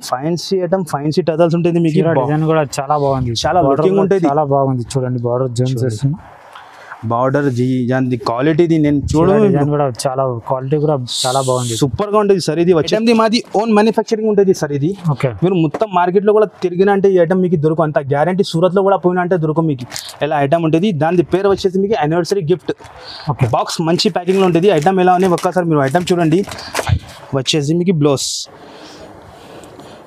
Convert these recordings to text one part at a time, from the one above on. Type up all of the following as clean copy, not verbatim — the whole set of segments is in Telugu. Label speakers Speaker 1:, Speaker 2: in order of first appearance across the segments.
Speaker 1: ఫ్యాన్సీ ఐటమ్, ఫ్యాన్సీ టజల్స్ ఉంటుంది మీకు.
Speaker 2: డిజైన్ కూడా చాలా బాగుంది,
Speaker 1: చాలా లుకింగ్ ఉంటుంది,
Speaker 2: చాలా బాగుంది. చూడండి బార్డర్ జోన్స్ వస్తుంది,
Speaker 1: బార్డర్ దాని క్వాలిటీది నేను
Speaker 2: డిజైన్ కూడా చాలా క్వాలిటీ కూడా చాలా బాగుంది,
Speaker 1: సూపర్ గా ఉంటుంది సార్. ఇది వచ్చేది మాది ఓన్ మ్యానుఫ్యాక్చరింగ్ ఉంటుంది సార్. ఇది మీరు మొత్తం మార్కెట్ లో కూడా తిరిగిన అంటే ఈ ఐటమ్ మీకు దొరకదు, అంత గ్యారంటీ. సూరత్ లో కూడా పోయినా అంటే దొరకదు మీకు. ఎలా ఐటమ్ ఉంటుంది, దాని పేరు వచ్చేసి మీకు యానివర్సరీ గిఫ్ట్ బాక్స్. మంచి ప్యాకింగ్ లో ఉంటుంది. ఐటమ్ ఎలా ఉంది ఒక్కసారి మీరు ఐటమ్ చూడండి. వచ్చేసి మీకు బ్లౌజ్,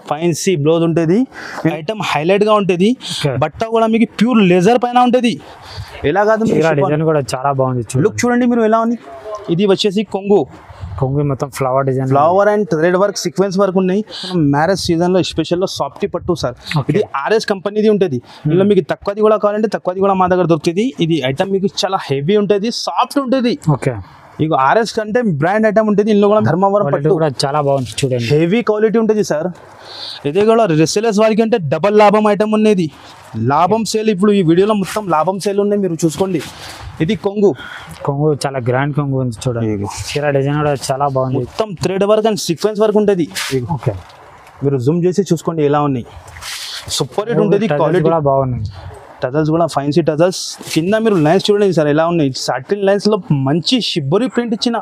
Speaker 1: ఫ్యాన్సీ బ్లౌజ్ ఉంటుంది. ఐటమ్ హైలైట్ గా ఉంటుంది. బట్ట కూడా మీకు ప్యూర్ లెజర్ పైన ఉంటుంది. ఎలా కాదు,
Speaker 2: డిజైన్ కూడా చాలా బాగుంది.
Speaker 1: లుక్ చూడండి మీరు ఎలా ఉంది. ఇది వచ్చేసి కొంగు
Speaker 2: మొత్తం flower design,
Speaker 1: flower and thread work, sequence work ఉన్నాయి. మ్యారేజ్ సీజన్ లో స్పెషల్ లో సాఫ్టీ పట్టు సార్. ఇది ఆర్ఎస్ కంపెనీది ఉంటుంది. ఇందులో మీకు తక్కువది కూడా కావాలంటే తక్కువది కూడా మా దగ్గర దొరుకుతుంది. ఇది ఐటమ్ మీకు చాలా హెవీ ఉంటుంది, సాఫ్ట్ ఉంటుంది. ఇక ఆర్ఎస్ కంటే బ్రాండ్ ఐటమ్ ఉంటుంది. ఇందులో కూడా ధర్మవరం పట్టు
Speaker 2: కూడా చాలా బాగుంది చూడండి,
Speaker 1: హెవీ క్వాలిటీ ఉంటుంది సార్. ఇదే కూడా రిసేలర్స్ వారికి అంటే డబల్ లాభం ఐటమ్ ఉన్నది. లాభం సేల్ ఇప్పుడు ఈ వీడియోలో మొత్తం లాభం సేల్ ఉన్నాయి, మీరు చూసుకోండి. ఇది కొంగు
Speaker 2: చాలా గ్రాండ్ కొంగు ఉంది చూడండి. చీర డిజైన్ కూడా చాలా బాగుంది,
Speaker 1: మొత్తం thread work and sequence work ఉంటుంది. మీరు జూమ్ చేసి చూసుకోండి ఎలా ఉన్నాయి. సూపర్ హిట్ ఉంటుంది, క్వాలిటీ కూడా
Speaker 2: బాగున్నాయి.
Speaker 1: టజల్స్ కూడా ఫ్యాన్సీ టజల్స్. కింద మీరు లైన్స్ చూడండి సార్ ఎలా ఉన్నాయి. సాటిన్ లైన్స్ లో మంచి షిబ్బరి ప్రింట్ ఇచ్చిన.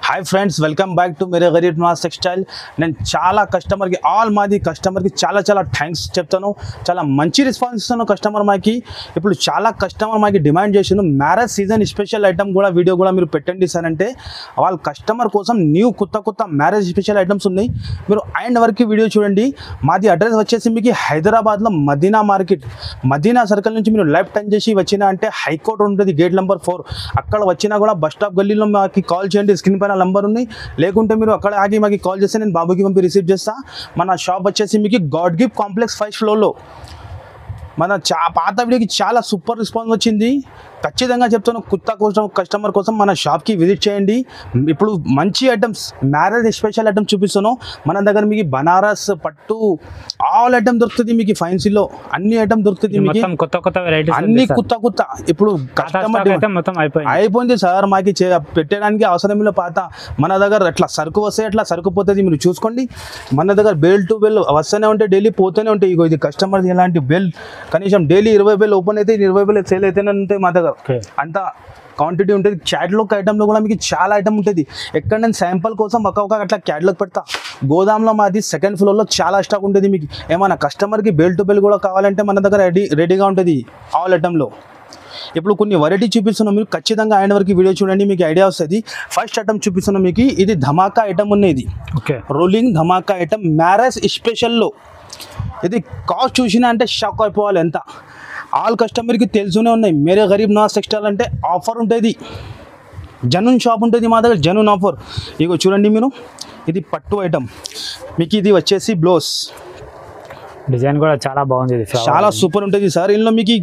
Speaker 1: Hi friends, welcome back to Mere Garib Nawaz textile. నేను చాలా కస్టమర్కి, ఆల్ మాది కస్టమర్కి చాలా థ్యాంక్స్ చెప్తాను. చాలా మంచి రెస్పాన్స్ ఇస్తాను కస్టమర్ మాకి. ఇప్పుడు చాలా కస్టమర్ మాకి డిమాండ్ చేసిండు మ్యారేజ్ సీజన్ స్పెషల్ ఐటమ్ కూడా వీడియో కూడా మీరు పెట్టండి సార్ అంటే, వాళ్ళ కస్టమర్ కోసం న్యూ కొత్త మ్యారేజ్ స్పెషల్ ఐటమ్స్ ఉన్నాయి. మీరు అండ్ వరకు వీడియో చూడండి. మాది అడ్రస్ వచ్చేసి మీకు హైదరాబాద్లో మదీనా మార్కెట్, మదీనా సర్కిల్ నుంచి మీరు లెఫ్ట్ టర్న్ చేసి వచ్చినా అంటే హైకోర్ట్ ఉంటుంది, గేట్ నెంబర్ 4. అక్కడ వచ్చినా కూడా బస్ స్టాప్ గల్లీలో మాకు కాల్ చేయండి, స్క్రీన్ పైన నంబర్ ఉంది. లేకుంటే మీరు అక్కడ ఆగి మాకు కాల్ చేస్తే నేను బాబుకి పంపి రిసీవ్ చేస్తా. మన షాప్ వచ్చేసి మీకు గాడ్ గిఫ్ట్ కాంప్లెక్స్ 5th ఫ్లోర్లో. మన పాత వీడియోకి చాలా సూపర్ రెస్పాన్స్ వచ్చింది. ఖచ్చితంగా చెప్తాను, కొత్త కస్టమర్ కోసం మన షాప్కి విజిట్ చేయండి. ఇప్పుడు మంచి ఐటమ్స్, మ్యారేజ్ స్పెషల్ ఐటమ్స్ చూపిస్తాను. మన దగ్గర మీకు బనారస్ పట్టు ఆల్ ఐటమ్ దొరుకుతుంది. మీకు ఫ్యాన్సీలో అన్ని ఐటమ్ దొరుకుతుంది.
Speaker 2: కొత్త వెరైటీస్
Speaker 1: అన్ని కొత్త. ఇప్పుడు కస్టమర్ అయిపోయింది సార్, మాకు పెట్టడానికి అవసరం లేదు పాత. మన దగ్గర అట్లా సరుకు వస్తే అట్లా సరుకు పోతుంది, మీరు చూసుకోండి. మన దగ్గర బెల్ టు బెల్ వస్తూనే ఉంటాయి, డైలీ పోతూనే ఉంటాయి. ఇగో ఇది కస్టమర్ ఎలాంటి బెల్ కనీసం డైలీ 20 బెల్ ఓపెన్ అయితే 20 బెల్ సేల్ అయితేనే ఉంటాయి మా దగ్గర. అంత క్వాంటిటీ ఉంటుంది. క్యాటలాగ్ ఐటమ్లో కూడా మీకు చాలా ఐటమ్ ఉంటుంది. ఎక్కడ నేను శాంపుల్ కోసం ఒక్కొక్క అట్లా క్యాటలాగ్ పెడతా. గోదాంలో మాది 2nd ఫ్లోర్లో చాలా స్టాక్ ఉంటుంది. మీకు ఏమైనా కస్టమర్కి బెల్ టు బెల్ కూడా కావాలంటే మన దగ్గర రెడీగా ఉంటుంది ఆల్ ఐటమ్లో. ఇప్పుడు కొన్ని వెరైటీ చూపిస్తున్నాం, మీరు ఖచ్చితంగా ఆయన వరకు వీడియో చూడండి, మీకు ఐడియా వస్తుంది. ఫస్ట్ ఐటమ్ చూపిస్తున్నాం మీకు, ఇది ధమాకా ఐటమ్ ఉన్నది. రోలింగ్ ధమాకా ఐటమ్ మ్యారేజ్ స్పెషల్లో. ఇది కాస్ట్ చూసినా అంటే షాక్ అయిపోవాలి. ఎంత ఆల్ కస్టమర్కి తెలుసునే ఉన్నాయి. మేరే గరీబ్ నవాజ్ టెక్స్టైల్ అంటే ఆఫర్ ఉంటుంది, జనూన్ షాప్ ఉంటుంది మా దగ్గర, జనూన్ ఆఫర్. ఇగో చూడండి మీరు, ఇది పట్టు ఐటమ్ మీకు. ఇది వచ్చేసి బ్లౌజ్
Speaker 2: డిజైన్ కూడా చాలా బాగుంది,
Speaker 1: చాలా సూపర్ ఉంటుంది సార్. ఇందులో మీకు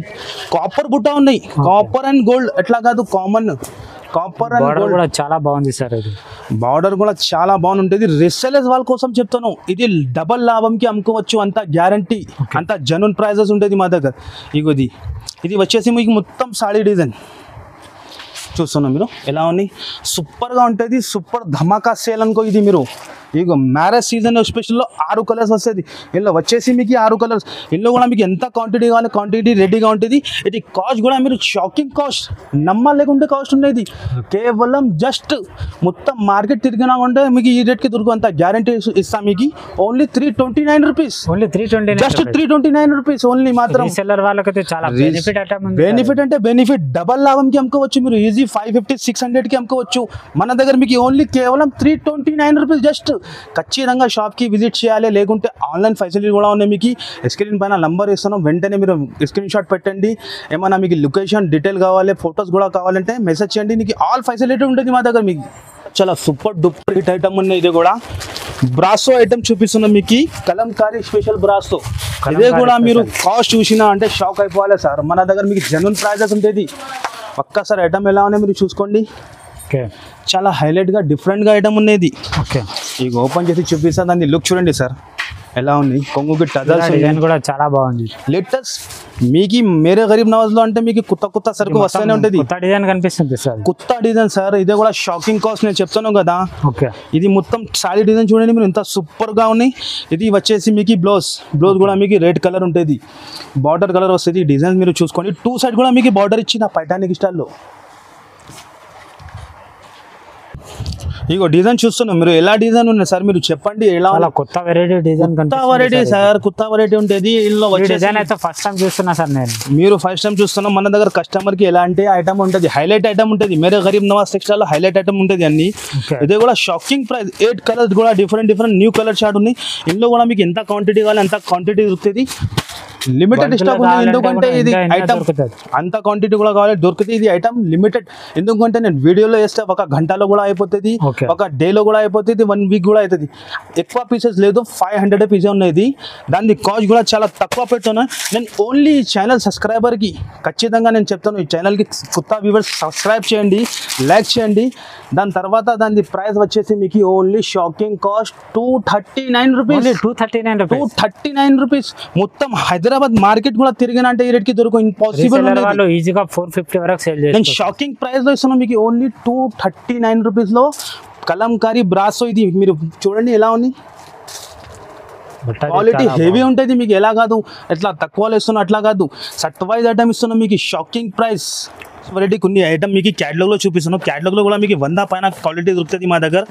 Speaker 1: కాపర్ బుట్ట ఉన్నాయి, కాపర్ అండ్ గోల్డ్. ఎట్లా కాదు, కామన్ కాపర్ అండ్ గోల్డ్
Speaker 2: కూడా చాలా బాగుంది సార్. ఇది
Speaker 1: బార్డర్ కూడా చాలా బాగుంటుంది. రిసెలర్స్ వాళ్ళ కోసం చెప్తాను, ఇది డబల్ లాభంకి అమ్ముకోవచ్చు, అంత గ్యారంటీ, అంత జెన్యూన్ ప్రైజెస్ ఉంటుంది మా దగ్గర. ఇగోది ఇది వచ్చేసి మీకు మొత్తం సాడీ డిజైన్ చూస్తున్నాం మీరు ఎలా ఉంది. సూపర్గా ఉంటుంది, సూపర్ ధమాకా సేల్ అనుకో. ఇది మీరు ఇగో మ్యారేజ్ సీజన్ స్పెషల్లో 6 కలర్స్ వస్తుంది. ఇందులో వచ్చేసి మీకు 6 కలర్స్. ఇందులో కూడా మీకు ఎంత క్వాంటిటీ కావాలి క్వాంటిటీ రెడీగా ఉంటుంది. ఇది కాస్ట్ కూడా మీరు షాకింగ్ కాస్ట్, నమ్మలేకుంటే కాస్ట్ ఉండేది. కేవలం జస్ట్ మొత్తం మార్కెట్ తిరిగినా ఉంటే మీకు ఈ రేట్కి దొరుకు, అంత గ్యారంటీ ఇస్తాం మీకు. Only 329 rupees, just 329 rupees only. మాత్రం బెనిఫిట్ అంటే బెనిఫిట్, డబల్ లాభంకి అమ్ముకోవచ్చు మీరు. ఈజీ 550 600కి అమ్ముకోవచ్చు. మన దగ్గర మీకు ఓన్లీ కేవలం 329 రూపీస్ జస్ట్. ఖచ్చితంగా షాప్కి విజిట్ చేయాలి, లేకుంటే ఆన్లైన్ ఫెసిలిటీ కూడా ఉన్నాయి మీకు. స్క్రీన్ పైన నంబర్ ఇస్తాను, వెంటనే మీరు స్క్రీన్ షాట్ పెట్టండి. ఏమైనా మీకు లొకేషన్ డీటెయిల్ కావాలి, ఫొటోస్ కూడా కావాలంటే మెసేజ్ చేయండి. మీకు ఆల్ ఫెసిలిటీ ఉంటుంది మా దగ్గర. మీకు చాలా సూపర్ డూపర్ హిట్ ఐటమ్ ఉన్నాయి. ఇది కూడా బ్రాసో ఐటమ్ చూపిస్తున్నాం మీకు, కలంకారీ స్పెషల్ బ్రాసో. ఇదే కూడా మీరు కాస్ట్ చూసినా అంటే షాక్ అయిపోవాలి సార్. మన దగ్గర మీకు జెన్యూన్ ప్రైజెస్ ఉంటుంది. ఒక్కసారి ఐటమ్ ఎలా ఉన్నాయి మీరు చూసుకోండి. చాలా హైలైట్గా డిఫరెంట్గా ఐటమ్ ఉన్నది.
Speaker 2: ఓకే,
Speaker 1: ఇక ఓపెన్ చేసి చూపిస్తా, దాన్ని లుక్ చూడండి సార్. ఎలా ఉంది కొంగుకి టజల్స్
Speaker 2: డిజైన్ కూడా చాలా బాగుంది.
Speaker 1: లేటెస్ట్ మీకు మేరే గరీబ్ నవాజ్ లో అంటే మీకు కొత్త సరుకు వస్తూనే ఉంటుంది.
Speaker 2: కొత్త డిజైన్ కనిపిస్తుంది సార్,
Speaker 1: కొత్త డిజైన్ సార్. ఇదే కూడా షాకింగ్ కాస్ట్ నేను చెప్తాను కదా.
Speaker 2: ఓకే,
Speaker 1: ఇది మొత్తం సారీ డిజైన్ చూడండి మీరు, ఎంత సూపర్ గా ఉన్నాయి. ఇది వచ్చేసి మీకు బ్లౌజ్ కూడా మీకు రెడ్ కలర్ ఉంటుంది, బార్డర్ కలర్ వస్తుంది. డిజైన్ మీరు చూసుకోండి, 2 సైడ్ కూడా మీకు బార్డర్ ఇచ్చిన పైటానిక్ స్టైల్లో. ఇగో డిజైన్ చూస్తున్నాం మీరు, ఎలా డిజైన్ ఉన్నాయి సార్ మీరు చెప్పండి. ఎలా
Speaker 2: కొత్త వెరైటీ డిజైన్,
Speaker 1: కొత్త వెరైటీ సార్, కొత్త వెరైటీ ఉంటుంది. ఇందులో
Speaker 2: డిజైన్ అయితే ఫస్ట్ టైం చూస్తున్నా సార్ నేను.
Speaker 1: మీరు ఫస్ట్ టైం చూస్తున్నాం. మన దగ్గర కస్టమర్ కి ఎలాంటి ఐటమ్ ఉంటుంది, హైలైట్ ఐటమ్ ఉంటుంది. Mere Garib Nawaz textile highlight item ఉంటుంది అన్ని. ఇది కూడా షాకింగ్ ప్రైస్, 8 కలర్స్ కూడా డిఫరెంట్ న్యూ కలర్ షార్ట్ ఉన్నాయి. ఇందులో కూడా మీకు ఎంత క్వాంటిటీ కావాలి అంత క్వాంటిటీ దొరుకుతుంది. లిమిటెడ్ స్టాక్ ఉంది, ఎందుకంటే ఇది ఐటమ్ అంత క్వాంటిటీ కూడా కావాలి దొరుకుతుంది. ఇది ఐటమ్ లిమిటెడ్, ఎందుకంటే నేను వీడియోలో వేస్తే ఒక గంటలో కూడా అయిపోతుంది, ఒక డేలో కూడా అయిపోతుంది, 1 వీక్ కూడా అవుతుంది. ఎక్కువ పీసెస్ లేదు, 500 పీసెస్ ఉన్నాయి. దాని కాస్ట్ కూడా చాలా తక్కువ పెడుతున్నా నేను. ఓన్లీ ఛానల్ సబ్స్క్రైబర్కి ఖచ్చితంగా నేను చెప్తాను, ఈ ఛానల్కి కొత్త వ్యూవర్స్ సబ్స్క్రైబ్ చేయండి, లైక్ చేయండి. దాని తర్వాత దాని ప్రైస్ వచ్చేసి మీకు only shocking cost 239 rupees. 239 rupees. మొత్తం హైదరాబాద్ మార్కెట్ కూడా తిరిగినంటే ఈ రేట్కి దొరకదు, ఇంపాసిబుల్.
Speaker 2: ఈజీగా 450 వరకు సేల్ చేస్తారు.
Speaker 1: నేను షాకింగ్ ప్రైస్ లో ఇస్తున్నాను మీకు, ఓన్లీ 239 రూపీస్ లో కలంకారీ బ్రాసో. ఇది మీరు చూడండి ఎలా ఉంది, క్వాలిటీ హెవీ ఉంటుంది మీకు. ఎలా కాదు ఎట్లా తక్కువలో ఇస్తున్నా అట్లా కాదు, సెట్ వైజ్ ఐటమ్ ఇస్తున్నాం మీకు. షాకింగ్ ప్రైస్ వెరైటీ కొన్ని ఐటమ్ మీకు క్యాటలాగ్లో చూపిస్తున్నాం. క్యాటలాగ్లో కూడా మీకు 100 పైన క్వాలిటీ దొరుకుతుంది మా దగ్గర.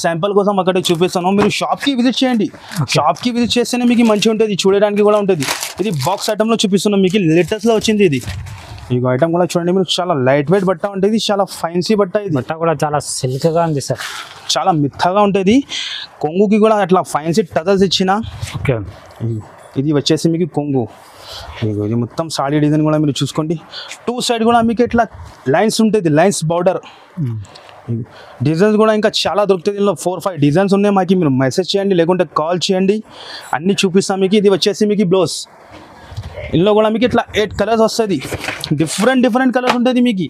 Speaker 1: శాంపుల్ కోసం అక్కడ చూపిస్తున్నాం. మీరు షాప్కి విజిట్ చేయండి, షాప్కి విజిట్ చేస్తేనే మీకు మంచిగా ఉంటుంది, చూడడానికి కూడా ఉంటుంది. ఇది బాక్స్ ఐటమ్లో చూపిస్తున్నాం మీకు, లేటెస్ట్లో వచ్చింది ఇది. ఈ ఐటమ్ కూడా చూడండి మీరు, చాలా లైట్ వెయిట్ బట్ట ఉంటుంది, చాలా ఫైన్సీ బట్ట. ఇది
Speaker 2: బట్ట కూడా చాలా సిల్క్గా ఉంది సార్,
Speaker 1: చాలా మెత్తగా ఉంటుంది. కొంగుకి కూడా అట్లా ఫైన్సీ టజల్స్ ఇచ్చిన.
Speaker 2: ఓకే,
Speaker 1: ఇది వచ్చేసి మీకు కొంగు. ఇది మొత్తం సాడీ డిజైన్ కూడా మీరు చూసుకోండి. 2 సైడ్ కూడా మీకు ఇట్లా లైన్స్ ఉంటుంది, లైన్స్ బార్డర్. డిజైన్స్ కూడా ఇంకా చాలా దొరుకుతుంది. ఇందులో 4-5 డిజైన్స్ ఉన్నాయి మాకు. మీరు మెసేజ్ చేయండి లేకుంటే కాల్ చేయండి, అన్నీ చూపిస్తాం మీకు. ఇది వచ్చేసి మీకు బ్లౌజ్. ఇందులో కూడా మీకు ఇట్లా 8 కలర్స్ వస్తుంది, డిఫరెంట్ కలర్స్ ఉంటుంది మీకు.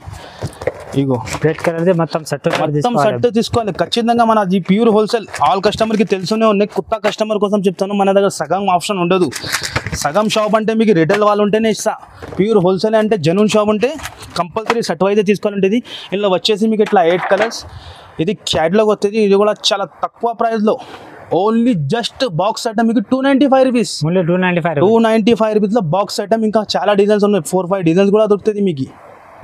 Speaker 1: ఇగో
Speaker 2: రెడ్ కలర్ మొత్తం సెట్
Speaker 1: తీసుకోవాలి ఖచ్చితంగా. మన అది ప్యూర్ హోల్సేల్, ఆల్ కస్టమర్కి తెలుసునే ఉన్నాయి. కొత్త కస్టమర్ కోసం చెప్తాను, మన దగ్గర సగం ఆప్షన్ ఉండదు. సగం షాప్ అంటే మీకు రిటైల్ వాళ్ళు ఉంటేనే ఇస్తా. ప్యూర్ హోల్సేల్ అంటే జెన్యూన్ షాప్ ఉంటే కంపల్సరీ సెట్ వైజ్ తీసుకోవాలంటేది. ఇందులో వచ్చేసి మీకు ఇట్లా 8 కలర్స్. ఇది క్యాట్లాగ్ వస్తుంది. ఇది కూడా చాలా తక్కువ ప్రైస్లో, ఓన్లీ జస్ట్ బాక్స్ ఐటమ్ మీకు 295 రూపీస్. 295 రూపీస్లో బాక్స్ ఐటమ్. ఇంకా చాలా డిజైన్స్ ఉన్నాయి, 4-5 డిజైన్స్ కూడా దొరుకుతుంది మీకు.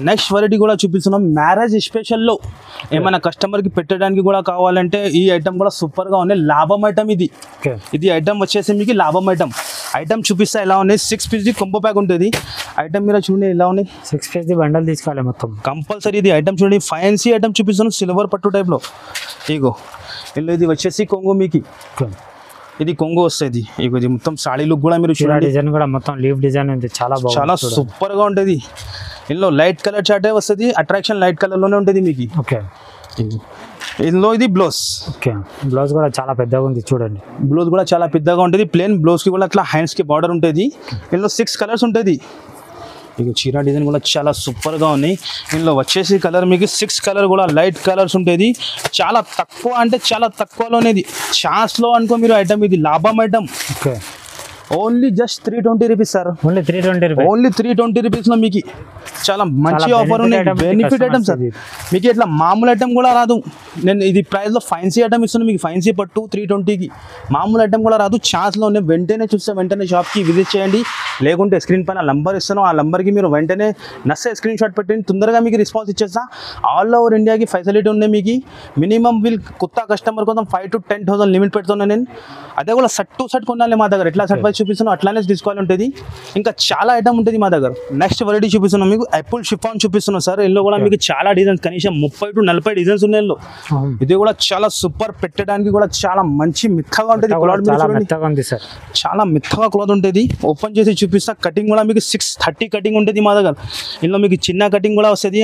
Speaker 1: నెక్స్ట్ వెరైటీ కూడా చూపిస్తున్నాం, మ్యారేజ్ స్పెషల్లో ఏమైనా కస్టమర్కి పెట్టడానికి కూడా కావాలంటే ఈ ఐటమ్ కూడా సూపర్గా ఉన్నాయి. లాభం ఐటమ్ ఇది. ఇది ఐటమ్ వచ్చేసి మీకు లాభం ఐటమ్ చూపిస్తా ఎలా ఉన్నాయి. 6 పీస్ కొంబో ప్యాక్ ఉంటుంది. ఐటమ్ మీరు చూడండి ఎలా ఉన్నాయి,
Speaker 2: 6 పీస్ బండల్ తీసుకోవాలి మొత్తం
Speaker 1: కంపల్సరీ. ఇది ఐటమ్ చూడండి, ఫైన్సీ ఐటమ్ చూపిస్తున్నాం, సిల్వర్ పట్టు టైప్లో. ఇగో ఇందులో ఇది వచ్చేసి కొంగు మీకు, ఇది కొంగు వస్తుంది. ఇగో ఇది మొత్తం సాడీ లుక్ కూడా మీరు చూడండి,
Speaker 2: డిజైన్ కూడా మొత్తం లీవ్ డిజైన్ ఉంది, చాలా
Speaker 1: సూపర్గా ఉంటుంది. ఇందులో లైట్ కలర్ చార్టే వస్తుంది, అట్రాక్షన్ లైట్ కలర్లోనే ఉంటుంది మీకు.
Speaker 2: ఓకే,
Speaker 1: ఇందులో ఇది బ్లౌజ్.
Speaker 2: ఓకే, బ్లౌజ్ కూడా చాలా పెద్దగా ఉంది చూడండి.
Speaker 1: బ్లౌజ్ కూడా చాలా పెద్దగా ఉంటుంది. ప్లేన్ బ్లౌజ్కి కూడా అట్లా హ్యాండ్స్కి బార్డర్ ఉంటుంది. ఇందులో 6 కలర్స్ ఉంటుంది. ఇక చీర డిజైన్ కూడా చాలా సూపర్గా ఉన్నాయి. ఇందులో వచ్చేసి కలర్ మీకు 6 కలర్ కూడా లైట్ కలర్స్ ఉంటుంది. చాలా తక్కువ అంటే చాలా తక్కువలోనేది, ఛాన్స్లో అనుకో మీరు ఐటమ్. ఇది లాభం item.
Speaker 2: Okay,
Speaker 1: only just 320 rupees sir.
Speaker 2: Only
Speaker 1: 320 రూపీస్లో మీకు చాలా మంచి ఆఫర్ ఉన్నాయి, బెనిఫిట్ ఐటమ్ సార్. మీకు ఇట్లా మామూలు ఐటమ్ కూడా రాదు. నేను ఇది ప్రైస్లో ఫైన్సీ ఐటమ్ ఇస్తున్నాను మీకు, ఫైన్సీ పట్టు 320కి. మామూలు ఐటమ్ కూడా రాదు, ఛాన్స్లో ఉన్నాయి. వెంటనే చూస్తే వెంటనే షాప్కి విజిట్ చేయండి, లేకుంటే స్క్రీన్ పైన నంబర్ ఇస్తాను, ఆ నంబర్కి మీరు వెంటనే నచ్చే స్క్రీన్ షాట్ పెట్టండి, తొందరగా మీకు రెస్పాన్స్ ఇచ్చేస్తా. ఆల్ ఓవర్ ఇండియాకి ఫెసిలిటీ ఉన్నాయి మీకు. మినిమం వీల్ కొత్త కస్టమర్ కోసం 5,000 to 10,000 లిమిట్ పెడుతున్నాను నేను. అదే కూడా సెట్ టు సెట్ కొనాలి మా దగ్గర. ఎట్లా సెట్ వైజ్ చూపిస్తున్నాను అట్లానే తీసుకోవాలి ఉంటుంది. ఇంకా చాలా ఐటమ్ ఉంటుంది మా దగ్గర. నెక్స్ట్ వెరైటీ చూపిస్తున్నాం మీకు, అప్పుల్ షిఫాన్ చూపిస్తున్నాం సార్. ఇందులో కూడా మీకు చాలా డిజైన్స్, కనీసం 30 to 40 డిజైన్స్ ఉన్నాయి ఇందులో. ఇది కూడా చాలా సూపర్, పెట్టడానికి కూడా చాలా మంచి మెత్తగా ఉంటుంది. చాలా మెత్తగా క్లాత్ ఉంటుంది. ఓపెన్ చేసి చూపిస్తా. కటింగ్ కూడా మీకు 630 కటింగ్ ఉంటుంది మా దగ్గర. ఇందులో మీకు చిన్న కటింగ్ కూడా వస్తుంది,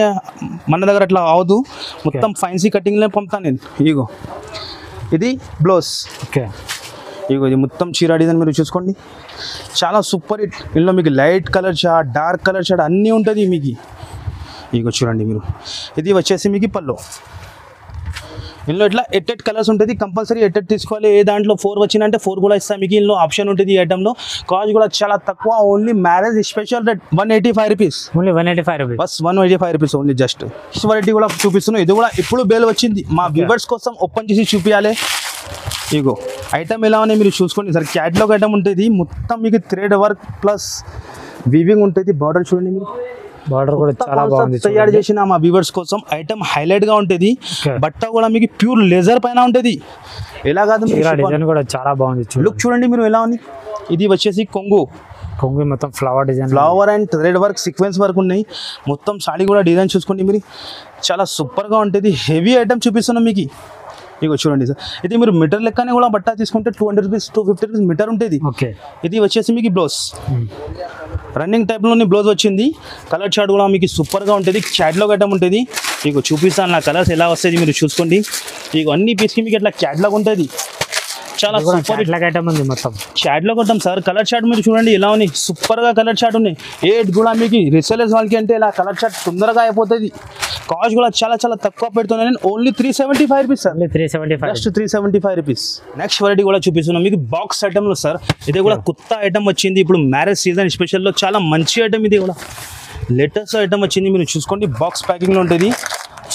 Speaker 1: మన దగ్గర అట్లా అవదు. మొత్తం ఫైన్సీ కటింగ్లో పంపుతాను నేను. ఇగో ఇది బ్లౌజ్.
Speaker 2: ఓకే,
Speaker 1: ఇగో ఇది మొత్తం చీర డిజైన్ మీరు చూసుకోండి, చాలా సూపర్ హిట్. ఇందులో మీకు light colour short, dark colour short అన్నీ ఉంటుంది మీకు. ఇగో చూడండి మీరు, ఇది వచ్చేసి మీకు పల్లో. ఇందులో ఇట్లా 8 కలర్స్ ఉంటుంది, కంపల్సరీ 8 తీసుకోవాలి. ఏ దాంట్లో 4 వచ్చిందంటే 4 కూడా ఇస్తాం మీకు. ఇందులో ఆప్షన్ ఉంటుంది ఈ ఐటెంలో. కాస్ట్ కూడా చాలా తక్కువ, only marriage special rate 185 rupees,
Speaker 2: only 185 rupees,
Speaker 1: bus 185 rupees only. Just variety కూడా చూపిస్తున్నాం. ఇది కూడా ఇప్పుడు బేల్ వచ్చింది, మా వ్యూవర్స్ కోసం ఓపెన్ చేసి చూపించాలి. ఇగో ఐటమ్ ఎలా ఉన్నాయి మీరు చూసుకోండి సార్. క్యాట్లాగ్ ఐటమ్ ఉంటుంది, మొత్తం మీకు థ్రెడ్ వర్క్ ప్లస్ వీవింగ్ ఉంటుంది. బార్డర్ చూడండి మీరు,
Speaker 2: బార్డర్ కూడా చాలా బాగుంది.
Speaker 1: తయారు చేసిన మా వ్యూవర్స్ కోసం ఐటమ్ హైలైట్ గా ఉంటుంది. బట్ట కూడా మీకు ప్యూర్ లెజర్ పైన ఉంటుంది. ఎలా కాదు,
Speaker 2: డిజైన్ కూడా చాలా బాగుంది.
Speaker 1: లుక్ చూడండి మీరు ఎలా ఉంది. ఇది వచ్చేసి కొంగు
Speaker 2: మొత్తం flower design,
Speaker 1: flower and thread work sequence work ఉన్నాయి. మొత్తం సాడీ కూడా డిజైన్ చూసుకోండి మీరు, చాలా సూపర్ గా ఉంటుంది. హెవీ ఐటమ్ చూపిస్తున్నాం మీకు. ఇగో చూడండి సార్, ఇది మీరు మీటర్ లెక్కనే కూడా బట్ట తీసుకుంటే 200 రూపీస్ 250 రూపీస్ మీటర్ ఉంటుంది. ఇది వచ్చేసి మీకు బ్లౌజ్ రన్నింగ్ టైప్లోని బ్లౌజ్ వచ్చింది. కలర్ చార్ట్ కూడా మీకు సూపర్గా ఉంటుంది. క్యాట్లాగ్ ఐటమ్ ఉంటుంది. మీకు చూపిస్తాను నా కలర్స్ ఎలా వస్తుంది మీరు చూసుకోండి. ఇక అన్ని పీస్కి మీకు ఇట్లా క్యాట్లాగ్ ఉంటుంది. చాలా సూపర్
Speaker 2: ఐటమ్ ఉంది మొత్తం.
Speaker 1: చాట్లో కొట్టాం సార్. కలర్ చార్ట్ మీరు చూడండి ఎలా ఉన్నాయి, సూపర్గా కలర్ చార్ట్ ఉన్నాయి. ఏట్ కూడా మీకు రిసేలర్స్ వాళ్ళకి అంటే ఇలా కలర్ చార్ట్ తొందరగా అయిపోతుంది. కాస్ట్ కూడా చాలా చాలా తక్కువ పెడుతున్నాను నేను. Only 375 rupees sir,
Speaker 2: 375,
Speaker 1: just 375 rupees. Next variety కూడా చూపిస్తున్నాం మీకు బాక్స్ ఐటమ్లో సార్. ఇది కూడా కొత్త ఐటమ్ వచ్చింది ఇప్పుడు మ్యారేజ్ సీజన్ స్పెషల్లో. చాలా మంచి ఐటమ్, ఇది కూడా లేటెస్ట్ ఐటమ్ వచ్చింది. మీరు చూసుకోండి, బాక్స్ ప్యాకింగ్లో ఉంటుంది.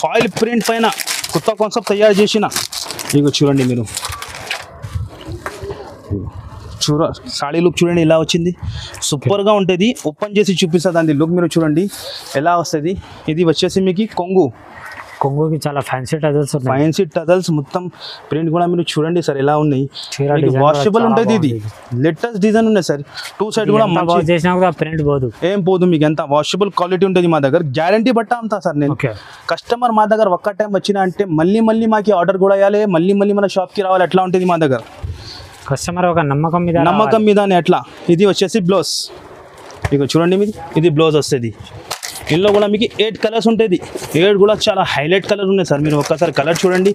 Speaker 1: ఫాయిల్ ప్రింట్ పైన కొత్త కాన్సెప్ట్ తయారు చేసిన. ఇక చూడండి మీరు, సాడీ లుక్ చూడండి ఎలా వచ్చింది, సూపర్గా ఉంటుంది. ఓపెన్ చేసి చూపిస్తుంది దాని లుక్ మీరు చూడండి ఎలా వస్తుంది. ఇది వచ్చేసి మీకు
Speaker 2: కొంగుకి చాలా ఫ్యాన్సీ
Speaker 1: టజల్స్ మొత్తం ప్రింట్ కూడా మీరు చూడండి సార్ ఎలా ఉన్నాయి. వాషబుల్ ఉంటుంది. ఇది లేటెస్ట్ డిజైన్ ఉన్నాయి సార్. 2 సైడ్ కూడా
Speaker 2: ప్రింట్ పోదు,
Speaker 1: ఏం పోదు మీకు. ఎంత వాషబుల్ క్వాలిటీ ఉంటుంది మా దగ్గర. గ్యారంటీ బట్ట అంతా సార్. నేను కస్టమర్ మా దగ్గర ఒక్క టైం వచ్చినా అంటే మళ్ళీ మాకు ఆర్డర్ కూడా వేయాలి, మళ్ళీ మన షాప్కి రావాలి. ఎట్లా ఉంటుంది మా దగ్గర
Speaker 2: కస్టమర్ ఒక నమ్మకం
Speaker 1: మీదనే అట్లా. ఇది వచ్చేసి బ్లౌజ్, ఇక చూడండి మీరు, ఇది బ్లౌజ్ వస్తుంది. ఇందులో కూడా మీకు 8 కలర్స్ ఉంటుంది. 8 కూడా చాలా హైలైట్ కలర్ ఉన్నాయి సార్. మీరు ఒక్కసారి కలర్ చూడండి,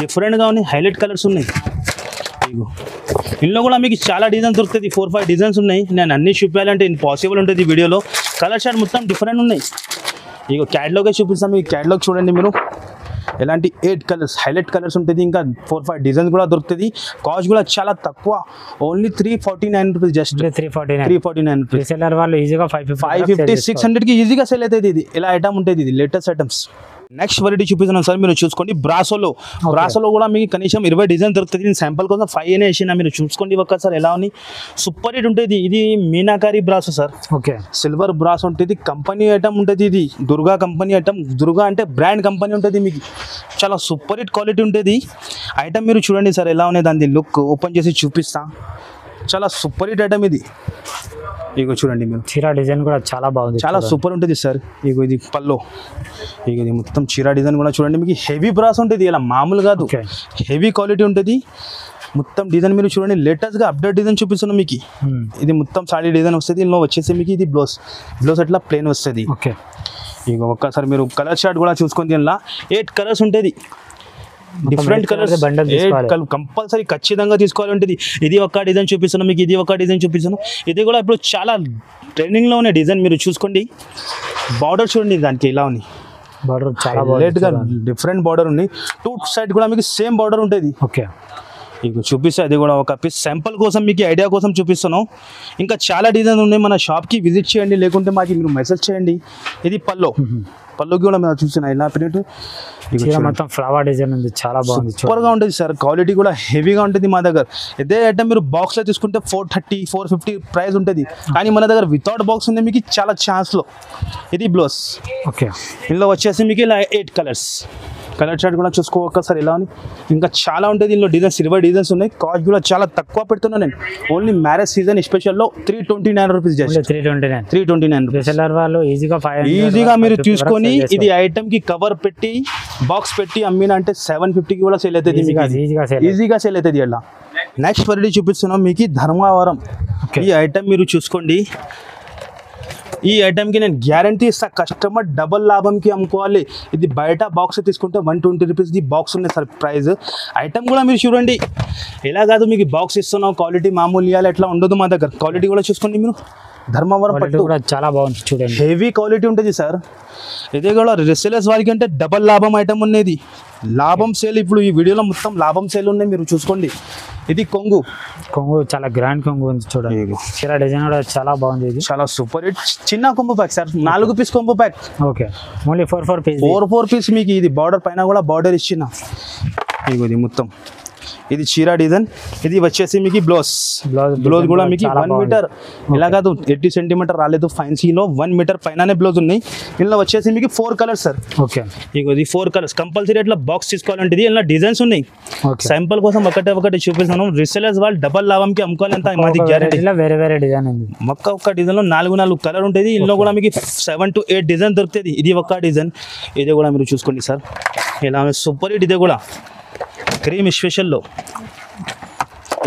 Speaker 1: డిఫరెంట్గా ఉన్నాయి, హైలైట్ కలర్స్ ఉన్నాయి. ఇగో ఇందులో కూడా మీకు చాలా డిజైన్స్ దొరుకుతుంది. 4-5 డిజైన్స్ ఉన్నాయి. నేను అన్ని చూపించాలంటే ఇంపాసిబుల్ ఉంటుంది వీడియోలో. కలర్ షార్ట్ మొత్తం డిఫరెంట్ ఉన్నాయి. ఇగో క్యాటలాగే చూపిస్తాం. మీకు క్యాటలాగ్ చూడండి మీరు, ఎలాంటి 8 కలర్స్ హైలైట్ కలర్స్ ఉంటుంది. ఇంకా 4-5 డిజైన్స్ కూడా దొరుకుతుంది. కాస్ట్ కూడా చాలా తక్కువ, only 349 rupees. Just 349 rupees.
Speaker 2: Reseller వాళ్ళు ఈజీగా
Speaker 1: 550 600కి ఈజీగా సేల్ అవుతుంది. ఇది ఇలా ఐటమ్ ఉంటుంది. ఇది లేటెస్ట్ ఐటమ్స్. నెక్స్ట్ వెరైటీ చూపిస్తున్నాను సార్. మీరు చూసుకోండి, బ్రాసోలో కూడా మీకు కనీసం 20 డిజైన్ దొరుకుతుంది. నేను శాంపుల్ కోసం 5 అనే వేసిన. మీరు చూసుకోండి ఒక్కసారి ఎలా ఉంది, సూపర్ హిట్ ఉంటుంది. ఇది meenakari brasso sir. Silver brass ఉంటుంది. కంపెనీ ఐటమ్ ఉంటుంది. ఇది దుర్గా కంపెనీ ఐటమ్. దుర్గా అంటే బ్రాండ్ కంపెనీ ఉంటుంది. మీకు చాలా సూపర్ హిట్ క్వాలిటీ ఉంటుంది. ఐటమ్ మీరు చూడండి సార్ ఎలా ఉన్నాయి. దాని లుక్ ఓపెన్ చేసి చూపిస్తా. చాలా సూపర్ హిట్ ఐటమ్ ఇది. ఇగో చూడండి మీరు,
Speaker 2: చీరా డిజైన్ కూడా చాలా బాగుంది,
Speaker 1: చాలా సూపర్ ఉంటుంది సార్. ఇగో ఇది పల్లో. ఇక ఇది మొత్తం చీరా డిజైన్ కూడా చూడండి. మీకు హెవీ బ్రాస్ ఉంటుంది, ఇలా మామూలు కాదు, హెవీ క్వాలిటీ ఉంటుంది. మొత్తం డిజైన్ మీరు చూడండి, లేటెస్ట్గా అప్డేట్ డిజైన్ చూపిస్తున్నాం మీకు. ఇది మొత్తం సాడీ డిజైన్ వస్తుంది. ఇందులో వచ్చేసి మీకు ఇది బ్లౌజ్ అట్లా ప్లెయిన్ వస్తుంది. ఇక ఒక్కసారి మీరు కలర్ చార్ట్ కూడా చూసుకొని దీనిలో 8 కలర్స్ ఉంటుంది. డిఫరెంట్ కలర్స్ కంపల్సరీ ఖచ్చితంగా తీసుకోవాలంటే ఇది ఒక డిజైన్ చూపిస్తున్నాం మీకు. ఇది ఒక డిజైన్ చూపిస్తున్నాం. ఇది కూడా ఇప్పుడు చాలా ట్రెండింగ్లో ఉన్న డిజైన్. మీరు చూసుకోండి, బార్డర్ చూడండి దానికి ఎలా ఉంది.
Speaker 2: బార్డర్ చాలా
Speaker 1: లేట్గా డిఫరెంట్ బార్డర్ ఉంది. 2 సైడ్ కూడా మీకు సేమ్ బార్డర్ ఉంటుంది. మీకు చూపిస్తే అది కూడా ఒక పీస్ శాంపుల్ కోసం మీకు ఐడియా కోసం చూపిస్తున్నాం. ఇంకా చాలా డిజైన్ ఉన్నాయి. మన షాప్కి విజిట్ చేయండి, లేకుంటే మాకు మీరు మెసేజ్ చేయండి. ఇది పల్లోకి కూడా మేము చూసిన ఇలా ప్రింట్
Speaker 2: మొత్తం ఫ్లవర్ డిజైన్ ఉంది, చాలా బాగుంది,
Speaker 1: సూపర్గా ఉంటుంది సార్. క్వాలిటీ కూడా హెవీగా ఉంటుంది మా దగ్గర. ఇదే ఐటమ్ మీరు బాక్స్లో తీసుకుంటే 430-450 ప్రైస్ ఉంటుంది. కానీ మన దగ్గర వితౌట్ బాక్స్ ఉంది మీకు చాలా ఛాన్స్లో. ఇది బ్లౌజ్. ఇందులో వచ్చేసి మీకు ఇలా 8 కలర్స్. కలర్ చార్ట్ కూడా చూసుకోవక్కసారి ఎలా ఉంది. ఇంకా చాలా ఉంటుంది. ఇందులో డిజైన్స్ 20 డిజైన్స్ ఉన్నాయి. కాస్ట్ కూడా చాలా తక్కువ పెడుతున్నాను నేను. ఓన్లీ మ్యారేజ్ సీజన్ స్పెషల్లో 329 రూపీస్. Just 329 rupees. ఈజీగా మీరు తీసుకొని ఇది ఐటమ్ కి కవర్ పెట్టి బాక్స్ పెట్టి అమ్మిన అంటే 750కి కూడా సేల్ అవుతుంది. ఈజీగా సేల్ అవుతుంది. అలా నెక్స్ట్ వెరైటీ చూపిస్తున్నాం మీకు ధర్మవరం. ఈ ఐటమ్ మీరు చూసుకోండి, ఈ ఐటమ్కి నేను గ్యారంటీ ఇస్తా, కస్టమర్ డబల్ లాభంకి అమ్ముకోవాలి. ఇది బయట బాక్స్ తీసుకుంటే 120 రూపీస్ ది బాక్స్ ఉన్నాయి సార్ ప్రైస్. ఐటమ్ కూడా మీరు చూడండి, ఎలా కాదు మీకు బాక్స్ ఇస్తున్నాం క్వాలిటీ మామూలు ఇవ్వాలి ఎట్లా ఉండదు మా దగ్గర. క్వాలిటీ కూడా చూసుకోండి మీరు, ధర్మవరం పట్టు
Speaker 2: కూడా చాలా బాగుంది చూడండి,
Speaker 1: హెవీ క్వాలిటీ ఉంటుంది సార్. ఇదే కూడా రిసేలర్స్ వారికి అంటే డబల్ లాభం ఐటమ్ ఉన్నది. లాభం సేల్ ఇప్పుడు ఈ వీడియోలో మొత్తం లాభం సేల్ ఉన్నాయి, మీరు చూసుకోండి. ఇది కొంగు
Speaker 2: చాలా గ్రాండ్ కొంగు ఉంది చూడండి. చీర డిజైన్ కూడా చాలా బాగుంది, ఇది
Speaker 1: చాలా సూపర్ హిట్. చిన్న combo pack sir, 4 piece combo pack.
Speaker 2: Okay, only 4 piece,
Speaker 1: 4 piece మీకు. ఇది బార్డర్ పైన కూడా బార్డర్ ఇచ్చిన, ఇది మొత్తం ఇది చీర డిజైన్. ఇది వచ్చేసి మీకు బ్లౌజ్ కూడా మీకు 1 మీటర్, ఇలా కాదు 80 సెంటీమీటర్ రాలేదు. ఫైన్సీలో 1 మీటర్ పైననే బ్లౌజ్ ఉన్నాయి. ఇందులో వచ్చేసి మీకు 4 కలర్స్ సార్.
Speaker 2: ఓకే,
Speaker 1: ఇది 4 కలర్స్ కంపల్సరీ అట్లా బాక్స్ తీసుకోవాలంటే. ఇందులో డిజైన్స్ ఉన్నాయి, సింపుల్ కోసం ఒకటి చూపిస్తాను. రిసేలర్స్ వాళ్ళు డబల్ లాభంకి అమ్ముకోవాలి అంత మాది గ్యారెంటీ.
Speaker 2: వేరే డిజైన్ ఉంది,
Speaker 1: ఒక్క డిజైన్ లో 4 కలర్ ఉంటుంది. ఇందులో కూడా మీకు 7 to 8 డిజైన్ దొరుకుతుంది. ఇది ఒక్క డిజైన్, ఇది కూడా మీరు చూసుకోండి సార్, ఇలా సూపర్ హిట్. ఇది కూడా క్రీమ్ స్పెషల్లో,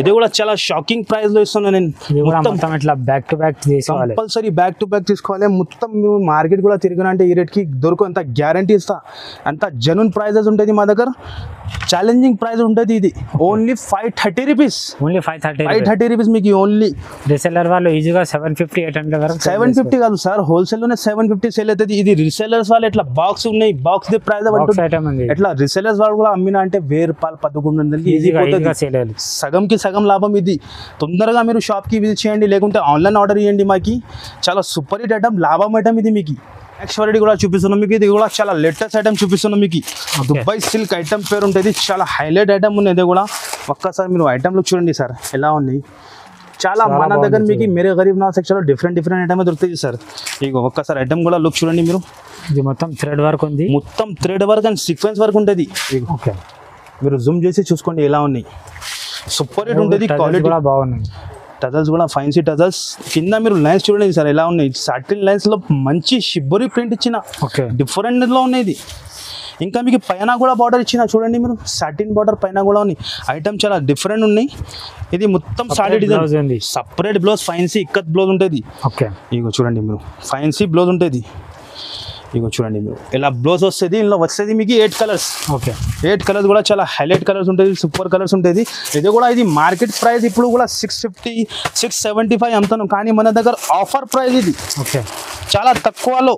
Speaker 1: ఇది కూడా చాలా షాకింగ్ ప్రైస్ లో ఇస్తున్నాను నేను.
Speaker 2: మొత్తం ఇట్లా బ్యాక్ టు బ్యాక్ తీసుకోవాలి,
Speaker 1: కంపల్సరీ బ్యాక్ టు బ్యాక్ తీసుకోవాలి. మొత్తం మీరు మార్కెట్ కూడా తిరిగిన అంటే ఈ రేట్కి దొరకు, అంత గ్యారంటీ ఇస్తా. అంత జెన్యూన్ ప్రైజెస్ ఉంటుంది మా దగ్గర, ఛాలెంజింగ్ ప్రైస్ ఉంటుంది. ఇది ఓన్లీ 530 రూపీస్,
Speaker 2: ఓన్లీ 530
Speaker 1: రూపీస్ మీకు. ఓన్లీ
Speaker 2: రీసెల్లర్ వాళ్ళు ఈజీగా 750-800 వరకు.
Speaker 1: 750 కాదు సార్, హోల్సేల్ లోనే 750 సేల్ అవుతుంది. ఇది రీసెల్లర్స్ వాళ్ళు ఎట్లా బాక్స్ ఉన్నాయి, బాక్స్ ది ప్రైస్ ఎట్లా రీసెల్లర్స్ వాళ్ళు కూడా అమ్మినా అంటే 1000 రూపాయలు 1100 సగంకి సగం లాభం. ఇది తొందరగా మీరు షాప్కి విజిట్ చేయండి, లేకుంటే ఆన్లైన్ ఆర్డర్ చేయండి. మాకి చాలా సూపర్ హిట్ ఐటమ్, లాభం ఐటమ్ ఇది మీకు. నెక్స్ట్ వెరైటీ కూడా చూపిస్తున్నాం మీకు. ఇది కూడా చాలా లేటెస్ట్ ఐటమ్ చూపిస్తున్నాం మీకు. దుబాయ్ సిల్క్ ఐటమ్ పేరు ఉంటుంది, చాలా హైలైట్ ఐటమ్ ఉంది. ఇది కూడా ఒక్కసారి మీరు ఐటమ్ లుక్ చూడండి సార్, ఎలా ఉన్నాయి. చాలా మన దగ్గర మీకు మేరే గరీబ్ నవాజ్ సెక్షన్లో డిఫరెంట్ ఐటమ్ దొరుకుతాయి సార్. ఇక ఒక్కసారి ఐటమ్ కూడా లుక్ చూడండి మీరు.
Speaker 2: ఇది మొత్తం థ్రెడ్ వర్క్ ఉంది,
Speaker 1: మొత్తం thread work and sequence work ఉంటుంది.
Speaker 2: ఓకే,
Speaker 1: మీరు జూమ్ చేసి చూసుకోండి ఎలా ఉన్నాయి. సూపర్ హిట్ ఉంటుంది, క్వాలిటీ
Speaker 2: కూడా బాగున్నాయి.
Speaker 1: టజల్స్ కూడా ఫైన్సీ టజల్స్. కింద మీరు లైన్స్ చూడండి సార్ ఎలా ఉన్నాయి. సాటిన్ లైన్స్ లో మంచి షిబ్బరీ ప్రింట్ ఇచ్చిన, డిఫరెంట్ లో ఉన్నాయి. ఇది ఇంకా మీకు పైన కూడా బార్డర్ ఇచ్చిన చూడండి మీరు, సాటిన్ బార్డర్ పైన కూడా ఉన్నాయి. ఐటమ్ చాలా డిఫరెంట్ ఉన్నాయి. ఇది మొత్తం saree design, separate blouse, fancy ikat blouse ఉంటుంది. ఇగో చూడండి మీరు, ఫైన్సీ బ్లౌజ్ ఉంటుంది. ఇగో చూడండి మీరు, ఇలా బ్లౌజ్ వస్తుంది. ఇందులో వచ్చేది మీకు 8 కలర్స్.
Speaker 2: ఓకే,
Speaker 1: 8 కలర్స్ కూడా చాలా హైలైట్ కలర్స్ ఉంటుంది, సూపర్ కలర్స్ ఉంటుంది. ఇది కూడా ఇది మార్కెట్ ప్రైస్ ఇప్పుడు కూడా 650, 675 అమ్ముతాను, కానీ మన దగ్గర ఆఫర్ ప్రైస్ ఇది.
Speaker 2: ఓకే,
Speaker 1: చాలా తక్కువలో,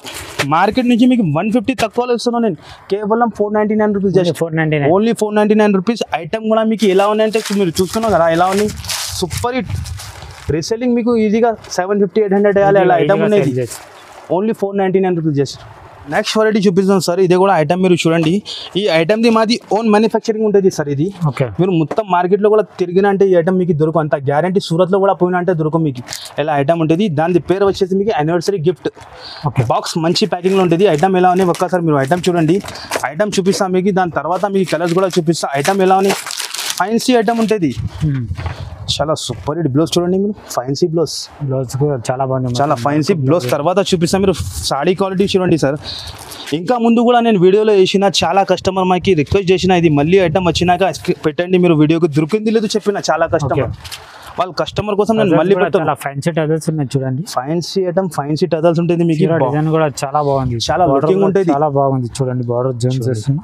Speaker 1: మార్కెట్ నుంచి మీకు 150 తక్కువలో ఇస్తున్నాను నేను. కేవలం 499 rupees, just
Speaker 2: 499,
Speaker 1: only 499 rupees. Item కూడా మీకు ఎలా ఉన్నాయంటే మీరు చూసుకున్నాం కదా ఎలా ఉన్నాయి, సూపర్ హిట్. రీసెల్లింగ్ మీకు ఈజీగా 750, 800 వేయాలి అలా ఐటమ్ ఉన్నాయి. Only 499 rupees just. Next variety చూపిస్తాం సార్. ఇదే కూడా ఐటమ్ మీరు చూడండి. ఈ ఐటమ్ది మాది ఓన్ మ్యానుఫ్యాక్చరింగ్ ఉంటుంది సార్. ఇది మీరు మొత్తం మార్కెట్లో కూడా తిరిగిన అంటే ఈ ఐటమ్ మీకు దొరకదు, అంత గ్యారంటీ. సూరత్లో కూడా పోయినా అంటే దొరకదు మీకు. ఎలా ఐటమ్ ఉంటుంది, దాని పేరు వచ్చేసి మీకు యానివర్సరీ గిఫ్ట్ బాక్స్. మంచి ప్యాకింగ్లో ఉంటుంది. ఐటమ్ ఎలా ఉన్నాయి ఒక్కసారి మీరు ఐటమ్ చూడండి. ఐటమ్ చూపిస్తాం మీకు, దాని తర్వాత మీకు కలర్స్ కూడా చూపిస్తాం. ఐటమ్ ఎలా ఉన్నాయి, ఫైన్సీ ఐటమ్ ఉంటుంది. చాలా సూపర్ హిట్ బ్లౌజ్ చూడండి మీరు, ఫైన్సీ బ్లౌజ్
Speaker 2: కూడా చాలా బాగుంది, చాలా
Speaker 1: ఫైన్సీ బ్లౌజ్. తర్వాత చూపిస్తాం మీరు సాడీ క్వాలిటీ చూడండి సార్. ఇంకా ముందు కూడా నేను వీడియోలో వేసిన, చాలా కస్టమర్ మాకి రిక్వెస్ట్ చేసిన, ఇది మళ్ళీ ఐటమ్ వచ్చినాక పెట్టండి మీరు, వీడియోకి దొరికింది లేదు చెప్పిన చాలా కస్టమర్. వాళ్ళ కస్టమర్ కోసం నేను మళ్ళీ పెడతాను.
Speaker 2: ఫైన్సీ టజల్స్ ఉన్నాయి చూడండి,
Speaker 1: ఫైన్సీ ఐటమ్, ఫైన్సీ టజల్స్ ఉంటుంది మీకు.
Speaker 2: డిజైన్ కూడా చాలా బాగుంది,
Speaker 1: చాలా లుకింగ్ ఉంటుంది,
Speaker 2: చాలా బాగుంది చూడండి. బార్డర్ జోన్ చేస్తున్నా,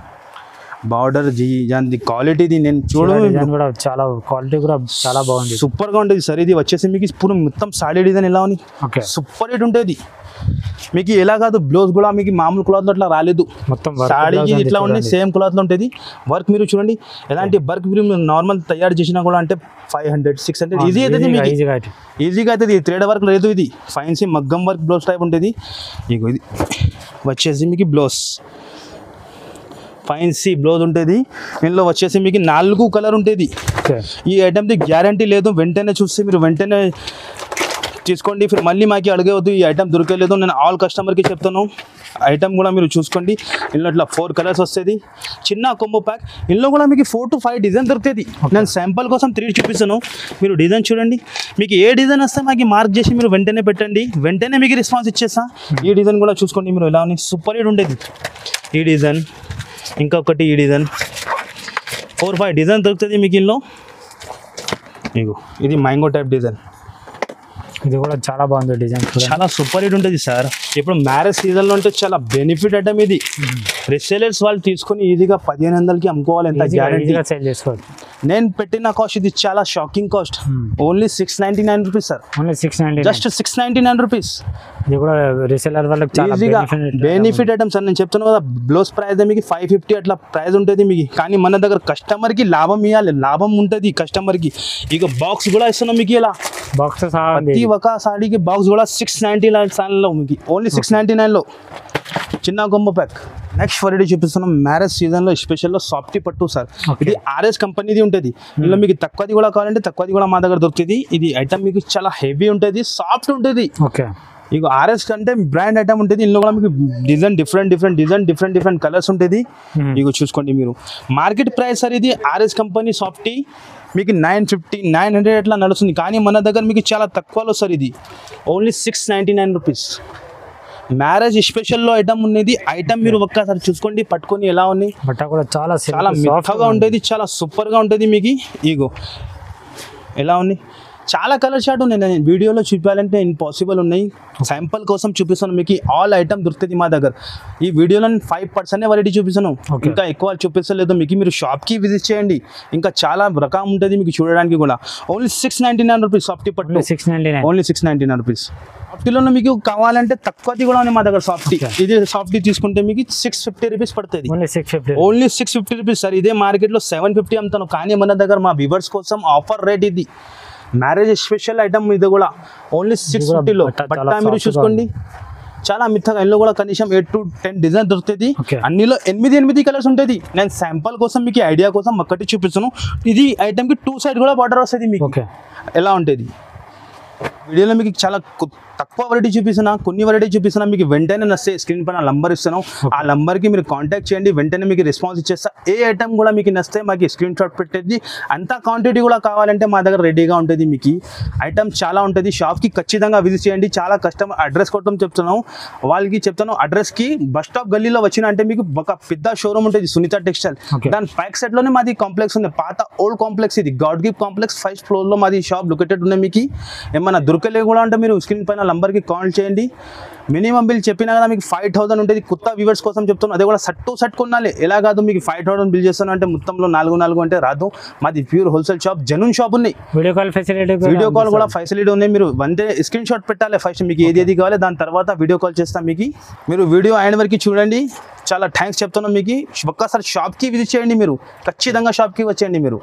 Speaker 1: బార్డర్ దాని క్వాలిటీది నేను చూడండి
Speaker 2: కూడా చాలా క్వాలిటీ కూడా చాలా బాగుంది,
Speaker 1: సూపర్ గా ఉంటుంది సార్. ఇది వచ్చేసి మీకు పూర్వం మొత్తం సాడీ డిజైన్ ఎలా ఉంది, సూపర్ హిట్ ఉంటుంది మీకు. ఎలా కాదు బ్లౌజ్ కూడా మీకు మామూలు క్లాత్ అట్లా రాలేదు,
Speaker 2: మొత్తం
Speaker 1: సాడీకి ఇట్లా ఉంది, సేమ్ క్లాత్ లో ఉంటుంది. వర్క్ మీరు చూడండి ఎలాంటి వర్క్ మీరు నార్మల్ తయారు చేసినా కూడా అంటే 500, 600 ఈజీ అవుతుంది మీకు, ఈజీగా అవుతుంది. థ్రెడ్ వర్క్ లేదు, ఇది ఫైన్సీ మగ్గం వర్క్ బ్లౌజ్ టైప్ ఉంటుంది. ఇగో ఇది వచ్చేసి మీకు బ్లౌజ్, ఫైన్సీ బ్లౌజ్ ఉంటుంది. ఇందులో వచ్చేసి మీకు 4 కలర్ ఉంటుంది. ఈ ఐటమ్ది గ్యారంటీ లేదు, వెంటనే చూస్తే మీరు వెంటనే తీసుకోండి, ఫిర్ మళ్ళీ మాకు అడగవద్దు ఈ ఐటమ్ దొరకలేదు. నేను ఆల్ కస్టమర్కి చెప్తాను. ఐటమ్ కూడా మీరు చూసుకోండి. ఇందులో ఇట్లా 4 కలర్స్ వస్తుంది, చిన్న కొంబో ప్యాక్. ఇందులో కూడా మీకు 4 to 5 డిజైన్ దొరుకుతుంది. నేను శాంపుల్ కోసం 3 చూపిస్తాను, మీరు డిజైన్ చూడండి. మీకు ఏ డిజైన్ వస్తే మాకు మార్క్ చేసి మీరు వెంటనే పెట్టండి, వెంటనే మీకు రెస్పాన్స్ ఇచ్చేస్తా. ఈ డిజైన్ కూడా చూసుకోండి మీరు ఎలా ఉంది, సూపర్ హిట్ ఉండేది. ఈ డిజైన్, ఇంకొకటి ఈ డిజైన్, 4, 5 డిజైన్ దొరుకుతుంది మీకు ఇందులో. ఇగో ఇది మ్యాంగో టైప్ డిజైన్,
Speaker 2: ఇది కూడా చాలా బాగుంది డిజైన్.
Speaker 1: చాలా సూపర్ హిట్ ఉంటుంది సార్. ఇప్పుడు మ్యారేజ్ సీజన్ లో అంటే చాలా బెనిఫిట్ ఐటమ్ ఇది. రీసేలర్స్ వాళ్ళు తీసుకొని ఈజీగా 1500కి అమ్ముకోవాలి. ఎంత గ్యారెంటీ
Speaker 2: సేల్ చేసుకోవచ్చు.
Speaker 1: నేను పెట్టిన కాస్ట్ ఇది చాలా shocking cost. Only 699 rupees sir.
Speaker 2: Only 699.
Speaker 1: Just 699 rupees.
Speaker 2: ఇది కూడా రీసేలర్ వాళ్ళకి చాలా
Speaker 1: ఈజీగా బెనిఫిట్ ఐటమ్ సార్. నేను చెప్తున్నాను కదా, బ్లౌజ్ ప్రైస్ మీకు 550 అట్లా ప్రైస్ ఉంటుంది మీకు. కానీ మన దగ్గర కస్టమర్కి లాభం ఇవ్వాలి, లాభం ఉంటుంది కస్టమర్కి. ఇక బాక్స్ కూడా ఇస్తున్నాం మీకు. ఇలా
Speaker 2: బాక్స్
Speaker 1: ప్రతి ఒక్క సాడీకి బాక్స్ కూడా 699లో మీకు. ఓన్లీ 699లో చిన్న గొమ్మ ప్యాక్. నెక్స్ట్ వెరైటీ చూపిస్తున్నాం మ్యారేజ్ సీజన్లో స్పెషల్లో సాఫ్టీ పట్టు సార్. ఇది ఆర్ఎస్ కంపెనీది ఉంటుంది. ఇందులో మీకు తక్కువది కూడా కావాలంటే తక్కువది కూడా మా దగ్గర దొరుకుతుంది. ఇది ఐటమ్ మీకు చాలా హెవీ ఉంటుంది, సాఫ్ట్ ఉంటుంది.
Speaker 2: ఓకే.
Speaker 1: ఇక ఆర్ఎస్ కంటే బ్రాండ్ ఐటమ్ ఉంటుంది. ఇందులో కూడా మీకు డిజైన్ డిఫరెంట్ కలర్స్ ఉంటుంది. ఇక చూసుకోండి మీరు. మార్కెట్ ప్రైస్ సార్ ఇది ఆర్ఎస్ కంపెనీ సాఫ్టీ మీకు 950 900 అట్లా నడుస్తుంది. కానీ మన దగ్గర మీకు చాలా తక్కువలో సార్ ఇది. Only 699 rupees. మ్యారేజ్ స్పెషల్లో ఐటమ్ ఉన్నది. ఐటమ్ మీరు ఒక్కసారి చూసుకోండి, పట్టుకొని ఎలా ఉంది.
Speaker 2: బట్ట కూడా చాలా
Speaker 1: మెత్తగా ఉంటుంది, చాలా సూపర్గా ఉంటుంది మీకు. ఇగో ఎలా ఉంది. చాలా కలర్ షార్ట్ ఉన్నాయి. నేను వీడియోలో చూపించాలంటే ఇంపాసిబుల్ ఉన్నాయి. శాంపుల్ కోసం చూపిస్తాను మీకు. ఆల్ ఐటమ్ దొరుకుతుంది మా దగ్గర. ఈ వీడియోలో నేను 5% వెరైటీ చూపిస్తాను, ఇంకా ఎక్కువ చూపిస్తలేదు మీకు. మీరు షాప్కి విజిట్ చేయండి, ఇంకా చాలా రకం ఉంటుంది మీకు చూడడానికి కూడా. ఓన్లీ 699 రూపీస్ సాఫ్టీ పట్టు.
Speaker 2: 699.
Speaker 1: Only 699 rupees. సాఫ్టీలో మీకు కావాలంటే తక్కువది కూడా ఉంది మా దగ్గర సాఫ్టీ. ఇది సాఫ్టీ తీసుకుంటే మీకు 650 రూపీస్ పడుతుంది. Only 650 rupees sir. ఇదే మార్కెట్లో 750 అమ్ముతాను. కానీ మన దగ్గర మా వ్యూవర్స్ కోసం ఆఫర్ రేట్ ఇది. మ్యారేజ్ స్పెషల్ ఐటమ్ ఇది కూడా. ఓన్లీ 650లో బట్ట మీరు చూసుకోండి. చాలా మిత్తగా. ఇందులో కూడా కనీసం 8 to 10 డిజైన్ దొరుకుతుంది. అన్నిలో 8 కలర్స్ ఉంటుంది. నేను శాంపుల్ కోసం మీకు ఐడియా కోసం ఒక్కటి చూపిస్తాను. ఇది ఐటమ్కి 2 సైడ్ కూడా బార్డర్ వస్తుంది మీకు. ఎలా ఉంటుంది వీడియోలో మీకు చాలా తక్కువ వెరైటీ చూపిస్తున్నా, కొన్ని వెరైటీ చూపిస్తున్నా. మీకు వెంటనే నస్తే స్క్రీన్ పైన నంబర్ ఇస్తున్నాం. ఆ నంబర్కి మీరు కాంటాక్ట్ చేయండి, వెంటనే మీకు రెస్పాన్స్ ఇచ్చేస్తా. ఏ ఐటమ్ కూడా మీకు నస్తే మాకు స్క్రీన్ షాట్ పెట్టేది. అంత క్వాంటిటీ కూడా కావాలంటే మా దగ్గర రెడీగా ఉంటుంది మీకు. ఐటమ్ చాలా ఉంటుంది. షాప్కి ఖచ్చితంగా విజిట్ చేయండి. చాలా కస్టమర్ అడ్రస్ కోసం చెప్తున్నాం, వాళ్ళకి చెప్తాను. అడ్రస్కి బస్ స్టాప్ గల్లీలో వచ్చిన అంటే మీకు ఒక పెద్ద షోరూమ్ ఉంటుంది, సునీత టెక్స్టైల్. దాని బ్యాక్ సైడ్లోనే మాది కాంప్లెక్స్ ఉంది, పాత ఓల్డ్ కాంప్లెక్స్. ఇది గాడ్ గిఫ్ట్ కాంప్లెక్స్ 1st ఫ్లోర్లో మాది షాప్ లొకేటెడ్ ఉన్నాయి. మీకు ఏమన్నా దొరకలే కూడా అంటే మీరు స్క్రీన్ పైన నంబర్కి కాల్ చేయండి. మినిమం బిల్ చెప్పినా కదా మీకు 5000 ఉంటుంది. కొత్త వ్యూవర్స్ కోసం చెప్తున్నాను. అదే కూడా సెట్ కొనాలి. ఎలా కాదు మీకు 5000 బిల్ చేస్తాను అంటే మొత్తంలో 4 అంటే రాదు. మాది pure wholesale shop, genuine shop ఉన్నాయి. వీడియో కాల్ కూడా ఫెసిలిటీ ఉన్నాయి. మీరు వందే స్క్రీన్ షాట్ పెట్టాలి ఫస్ట్ మీకు ఏది కావాలి, దాని తర్వాత వీడియో కాల్ చేస్తాం మీకు. మీరు వీడియో అయిన వరకు చూడండి. చాలా థ్యాంక్స్ చెప్తున్నాం మీకు. ఒక్కసారి షాప్కి విజిట్ చేయండి. మీరు ఖచ్చితంగా షాప్కి వచ్చేయండి మీరు.